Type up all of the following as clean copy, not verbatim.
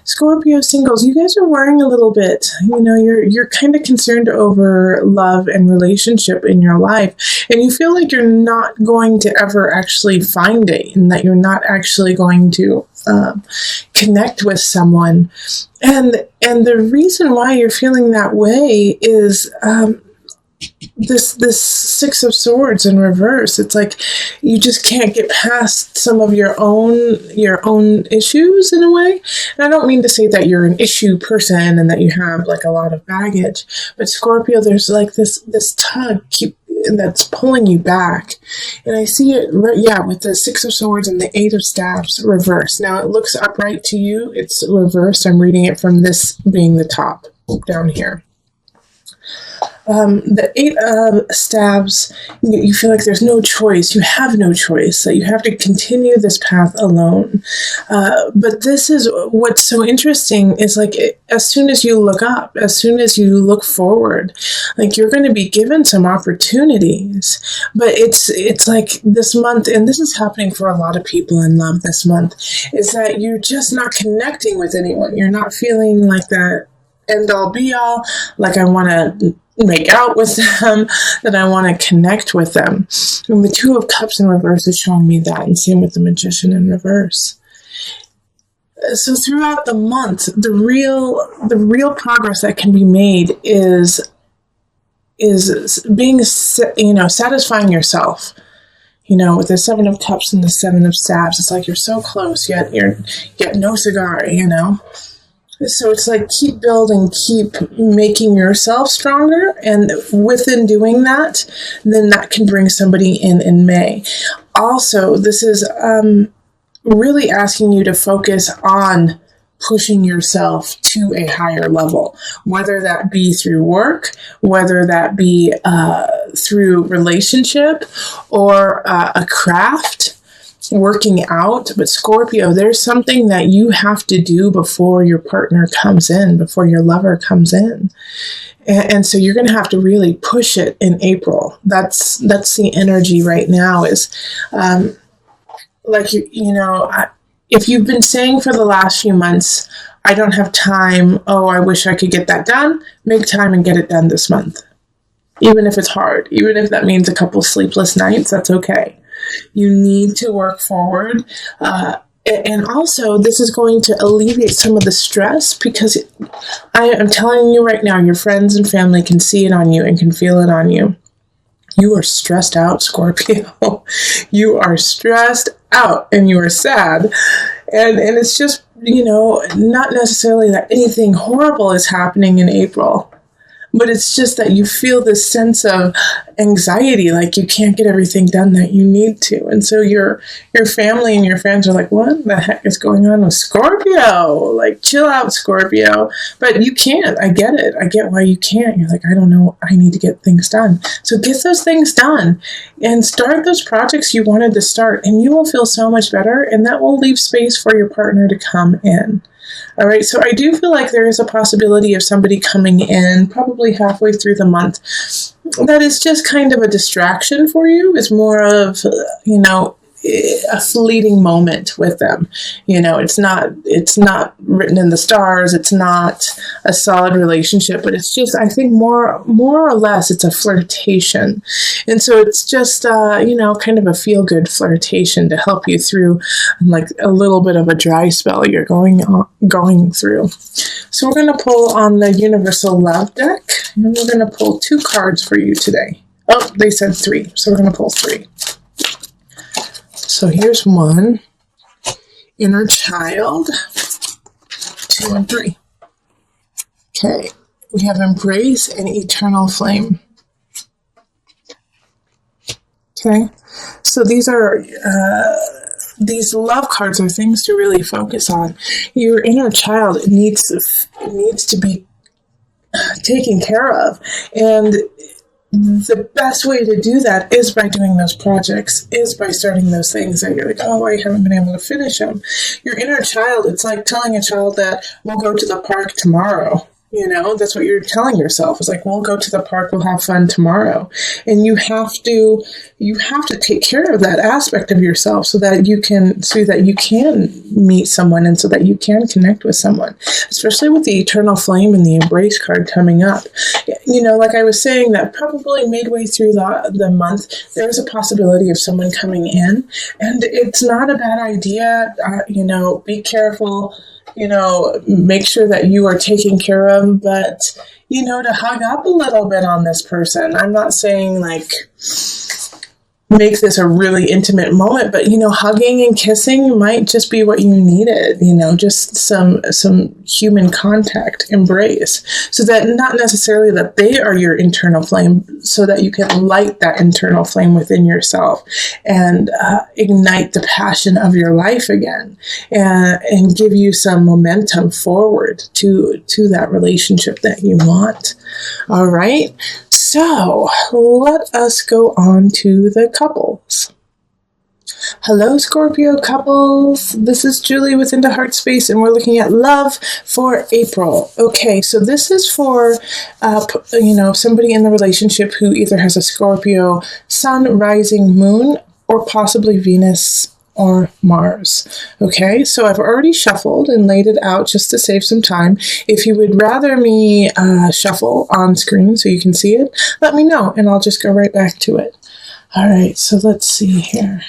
Scorpio singles, you guys are worrying a little bit. You're kind of concerned over love and relationship in your life, and you feel like you're not going to ever actually find it, and that you're not actually going to connect with someone. And the reason why you're feeling that way is this Six of Swords in reverse. It's like you just can't get past some of your own issues in a way. And I don't mean to say that you're an issue person and that you have like a lot of baggage, but Scorpio, there's like this tug that's pulling you back. And I see it, with the Six of Swords and the Eight of Staves reverse. Now it looks upright to you. It's reversed. I'm reading it from this being the top down here. The Eight of Staves, you feel like there's no choice. You have no choice, that you have to continue this path alone. But this is what's so interesting is like as soon as you look up, as soon as you look forward, like you're going to be given some opportunities. But it's like this month, and this is happening for a lot of people in love this month, is that you're just not connecting with anyone. You're not feeling like that end all be all, like I want to make out with them, that I want to connect with them. And the Two of Cups in reverse is showing me that, and same with the Magician in reverse. So throughout the month, the real progress that can be made is being, satisfying yourself. With the Seven of Cups and the Seven of Staves, it's like you're so close, yet no cigar, So it's like keep building, keep making yourself stronger. And within doing that, then that can bring somebody in May. Also, this is really asking you to focus on pushing yourself to a higher level, whether that be through work, whether that be through relationship or a craft, working out. But Scorpio, there's something that you have to do before your partner comes in, before your lover comes in. And so you're going to have to really push it in April. That's the energy right now is if you've been saying for the last few months, I don't have time, I wish I could get that done, make time and get it done this month. Even if it's hard, even if that means a couple sleepless nights, that's okay. You need to work forward. And also, this is going to alleviate some of the stress, because I am telling you right now, your friends and family can see it on you and can feel it on you. You are stressed out, Scorpio. You are stressed out and you are sad. And it's just, not necessarily that anything horrible is happening in April. But it's just that you feel this sense of anxiety, like you can't get everything done that you need to. And so your family and your friends are like, what the heck is going on with Scorpio? Like, chill out, Scorpio. But you can't. I get it. I get why you can't. You're like, I don't know. I need to get things done. So get those things done and start those projects you wanted to start. And you will feel so much better. And that will leave space for your partner to come in. All right, so I do feel like there is a possibility of somebody coming in probably halfway through the month that is just kind of a distraction for you. It's more of, a fleeting moment with them. It's not written in the stars. It's not a solid relationship, but it's just, I think more or less it's a flirtation. And so it's just, kind of a feel-good flirtation to help you through like a little bit of a dry spell you're going through. So we're going to pull on the Universal Love deck, and we're going to pull 2 cards for you today. Oh, they said 3, so we're going to pull 3. So here's 1, Inner Child, 2 and 3. Okay, we have Embrace and Eternal Flame. Okay, so these love cards are things to really focus on. Your inner child needs to be taken care of, and the best way to do that is by doing those projects, is by starting those things that you're like, I haven't been able to finish them. Your inner child, it's like telling a child that we'll go to the park tomorrow. You know, that's what you're telling yourself. It's like, we'll go to the park, we'll have fun tomorrow. And you have to take care of that aspect of yourself so that you can meet someone and so that you can connect with someone, especially with the eternal flame and the embrace card coming up. You know, like I was saying, that probably midway through the month, there's a possibility of someone coming in, and it's not a bad idea. You know, be careful. You know, make sure that you are taken care of, but, you know, to hug up a little bit on this person. I'm not saying like make this a really intimate moment, but, you know, hugging and kissing might just be what you needed, you know, just some human contact, embrace, so that not necessarily that they are your internal flame, so that you can light that internal flame within yourself and ignite the passion of your life again, and give you some momentum forward to that relationship that you want. All right. So let us go on to the couples. Hello, Scorpio couples. This is Julie with Into Heart Space, and we're looking at love for April. Okay, so this is for, you know, somebody in the relationship who either has a Scorpio sun, rising, moon, or possibly Venus or Mars. Okay, so I've already shuffled and laid it out just to save some time. If you would rather me shuffle on screen so you can see it, let me know and I'll just go right back to it. All right, so let's see here.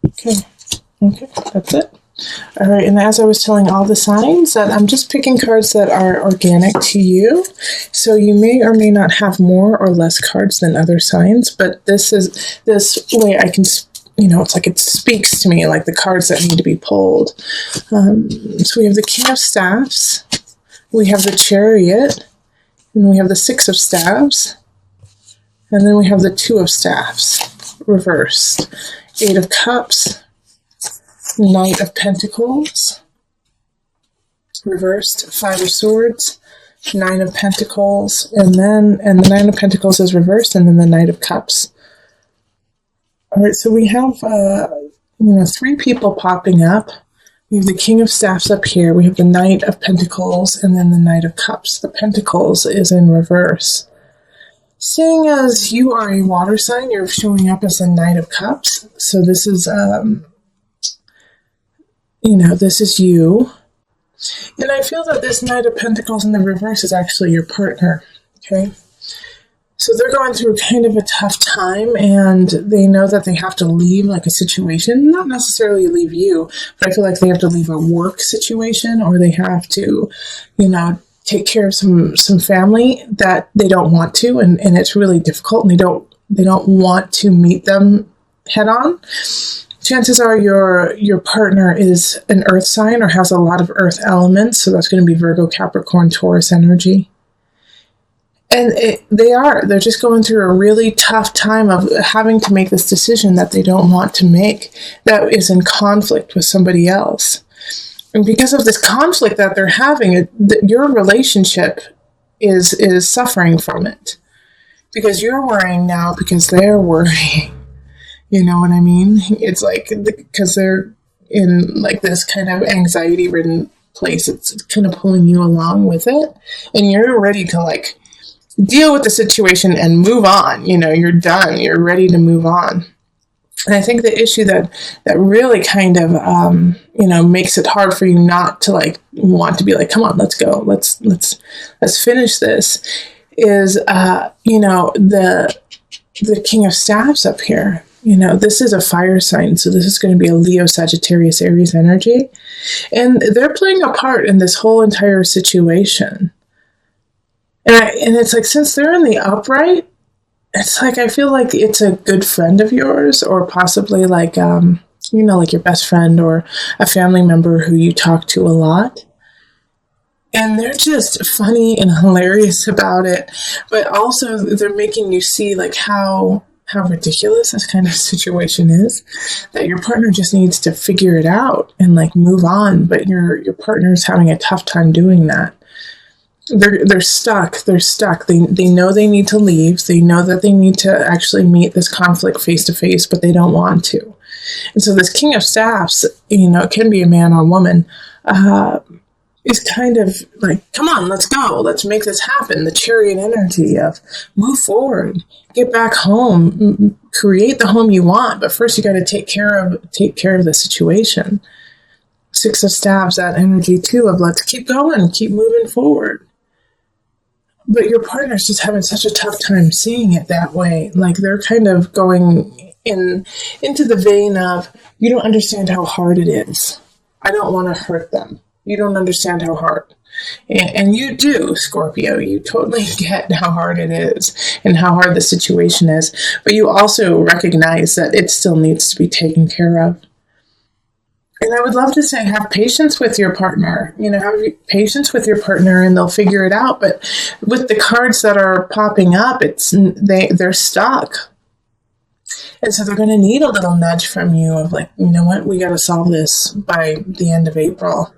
Okay, that's it. All right, and as I was telling all the signs, that I'm just picking cards that are organic to you. So you may or may not have more or less cards than other signs, but this way I can, you know, it's like it speaks to me, like the cards that need to be pulled. So we have the King of Staffs, we have the Chariot, and we have the Six of Staves, and then we have the Two of Staffs, reversed. Eight of Cups, Knight of Pentacles, reversed. Five of Swords, Nine of Pentacles, and the Nine of Pentacles is reversed, and then the Knight of Cups. All right, so we have, you know, three people popping up. We have the King of Staffs up here. We have the Knight of Pentacles, and then the Knight of Cups. The Pentacles is in reverse. Seeing as you are a water sign, you're showing up as the Knight of Cups. So this is, you know, this is you. And I feel that this Knight of Pentacles in the reverse is actually your partner, okay? So they're going through kind of a tough time, and they know that they have to leave like a situation, not necessarily leave you, but I feel like they have to leave a work situation, or they have to, you know, take care of some family that they don't want to, and it's really difficult, and they don't want to meet them head on. Chances are your partner is an earth sign or has a lot of earth elements, so that's going to be Virgo, Capricorn, Taurus energy. And they're just going through a really tough time of having to make this decision that they don't want to make, that is in conflict with somebody else. And because of this conflict that they're having, your relationship is suffering from it. Because you're worrying now because they're worrying. You know what I mean? It's like, because they're in like this kind of anxiety-ridden place, it's kind of pulling you along with it. And you're ready to like deal with the situation and move on. You know, you're done. You're ready to move on. And I think the issue that really kind of, you know, makes it hard for you not to like want to be like, come on, let's go. Let's finish this is, you know, the King of Staffs up here. You know, this is a fire sign, so this is going to be a Leo, Sagittarius, Aries energy. And they're playing a part in this whole entire situation. And it's like, since they're in the upright, it's like, I feel like it's a good friend of yours, or possibly like, you know, like your best friend or a family member who you talk to a lot. And they're just funny and hilarious about it. But also they're making you see like how ridiculous this kind of situation is, that your partner just needs to figure it out and like move on. But your partner's having a tough time doing that. They're stuck. They know they need to leave. They know that they need to actually meet this conflict face to face, but they don't want to. And so this King of Staffs, you know, it can be a man or woman, is kind of like, come on, let's go. Let's make this happen. The chariot energy of move forward, get back home, create the home you want. But first you got to take care of the situation. Six of Staves, that energy too of let's keep going, keep moving forward. But your partner's just having such a tough time seeing it that way. Like they're kind of going into the vein of, you don't understand how hard it is. I don't want to hurt them. You don't understand how hard. And you do, Scorpio. You totally get how hard it is and how hard the situation is. But you also recognize that it still needs to be taken care of. And I would love to say, have patience with your partner. Have patience with your partner and they'll figure it out. But with the cards that are popping up, they're stuck. And so they're going to need a little nudge from you of like, you know what, we got to solve this by the end of April.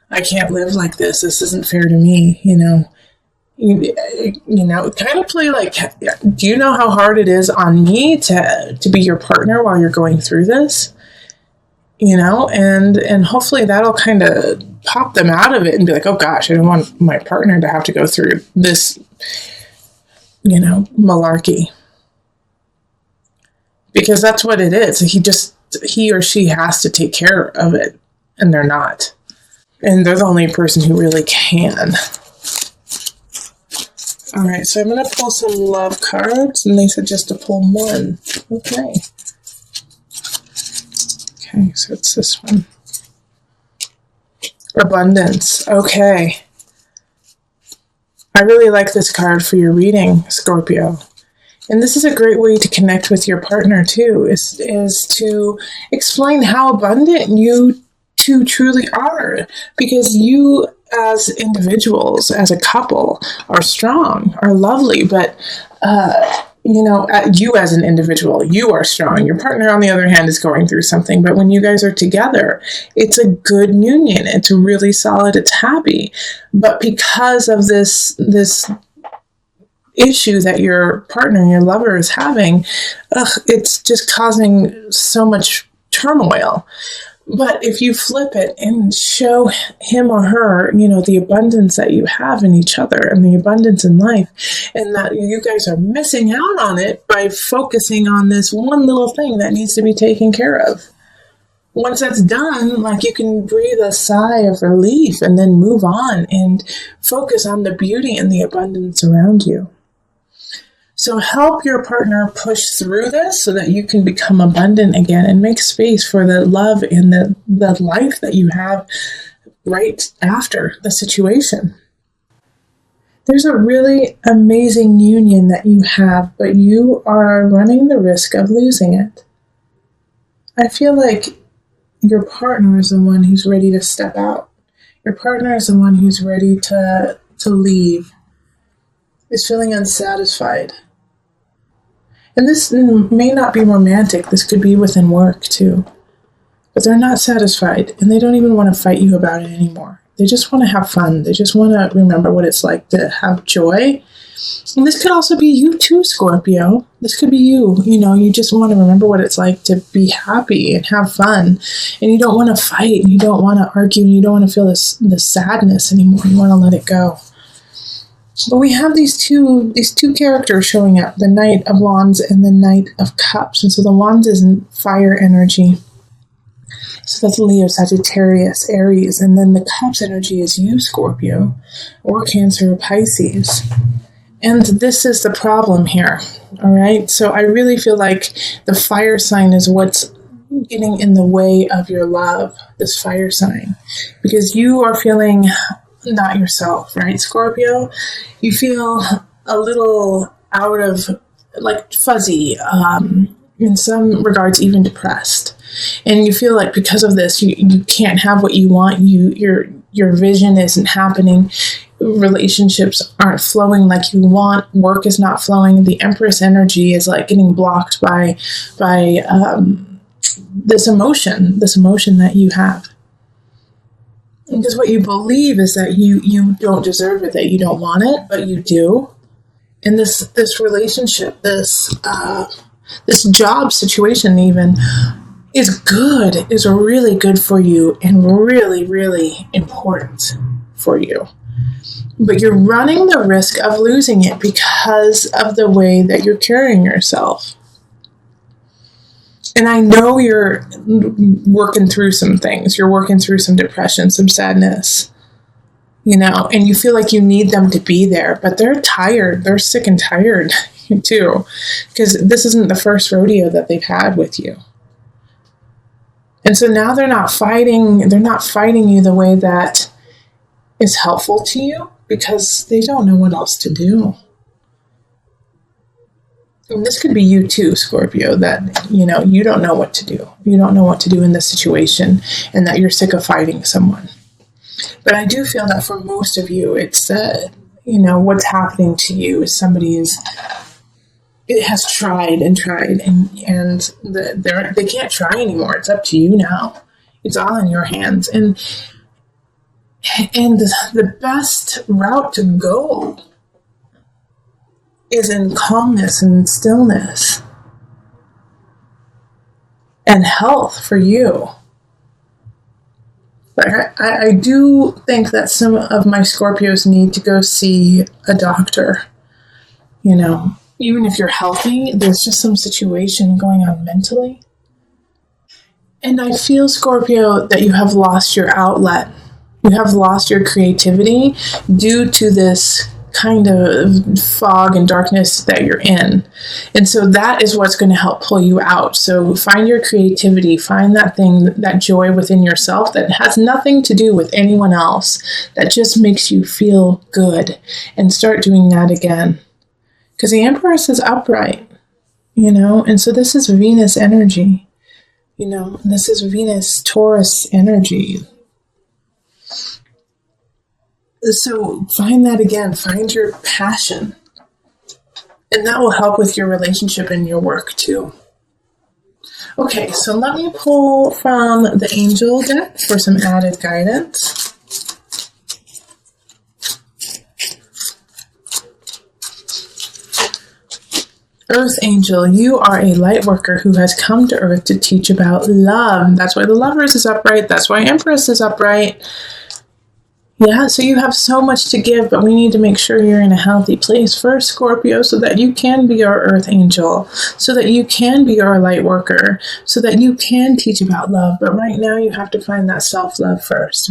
I can't live like this. This isn't fair to me, kind of play like, do you know how hard it is on me to be your partner while you're going through this? And hopefully that'll kind of pop them out of it and be like, oh gosh, I don't want my partner to have to go through this, malarkey. Because that's what it is. He or she has to take care of it, and they're not. And they're the only person who really can. All right, so I'm going to pull some love cards, and they suggest to pull one. Okay. Okay, so it's this one. Abundance. Okay. I really like this card for your reading, Scorpio. And this is a great way to connect with your partner too, is to explain how abundant you two truly are. Because you as individuals, as a couple, are strong, are lovely, but you as an individual, you are strong. Your partner, on the other hand, is going through something. But when you guys are together, it's a good union. It's really solid. It's happy. But because of this issue that your partner, your lover is having, it's just causing so much turmoil. But if you flip it and show him or her, the abundance that you have in each other and the abundance in life, and that you guys are missing out on it by focusing on this one little thing that needs to be taken care of. Once that's done, you can breathe a sigh of relief and then move on and focus on the beauty and the abundance around you. So help your partner push through this so that you can become abundant again and make space for the love and the life that you have right after the situation. There's a really amazing union that you have, but you are running the risk of losing it. I feel like your partner is the one who's ready to step out. Your partner is the one who's ready to leave, is feeling unsatisfied. And this may not be romantic. This could be within work too. But they're not satisfied, and they don't even want to fight you about it anymore. They just want to have fun. They just want to remember what it's like to have joy. And this could also be you too, Scorpio. This could be you. You just want to remember what it's like to be happy and have fun. And you don't want to fight, and you don't want to argue, and you don't want to feel this sadness anymore. You want to let it go. But we have these two characters showing up, the Knight of Wands and the Knight of Cups. And so the Wands is fire energy. So that's Leo, Sagittarius, Aries. And then the Cups energy is you, Scorpio, or Cancer or Pisces. And this is the problem here. All right. So I really feel like the fire sign is what's getting in the way of your love, this fire sign. Because you are feeling not yourself, right, Scorpio? You feel a little out of, fuzzy, in some regards even depressed. And you feel like because of this, you can't have what you want. Your vision isn't happening. Relationships aren't flowing like you want. Work is not flowing. The Empress energy is getting blocked by this emotion that you have. Because what you believe is that you don't deserve it, that you don't want it, but you do. And this relationship, this job situation even, is good, is really good for you and really, really important for you. But you're running the risk of losing it because of the way that you're carrying yourself. And I know you're working through some things. You're working through some depression, some sadness, and you feel like you need them to be there, but they're tired. They're sick and tired too, because this isn't the first rodeo that they've had with you. And so now they're not fighting you the way that is helpful to you because they don't know what else to do. And this could be you too, Scorpio, that, you don't know what to do. You don't know what to do in this situation and that you're sick of fighting someone. But I do feel that for most of you, it's, what's happening to you is somebody has tried and they can't try anymore. It's up to you now. It's all in your hands. And the best route to go is in calmness and stillness and health for you. But I do think that some of my Scorpios need to go see a doctor. Even if you're healthy, there's just some situation going on mentally. And I feel, Scorpio, that you have lost your outlet. You have lost your creativity due to this kind of fog and darkness that you're in. And so that is what's going to help pull you out. So find your creativity, find that thing, that joy within yourself that has nothing to do with anyone else, that just makes you feel good, and start doing that again. Because the Empress is upright, and so this is Venus energy, this is Venus Taurus energy. So find that again, find your passion, and that will help with your relationship and your work too. Okay, so let me pull from the Angel deck for some added guidance. Earth Angel, you are a light worker who has come to Earth to teach about love. That's why the Lovers is upright. That's why Empress is upright. Yeah, so you have so much to give, but we need to make sure you're in a healthy place first, Scorpio, so that you can be our Earth Angel, so that you can be our light worker, so that you can teach about love. But right now you have to find that self-love first.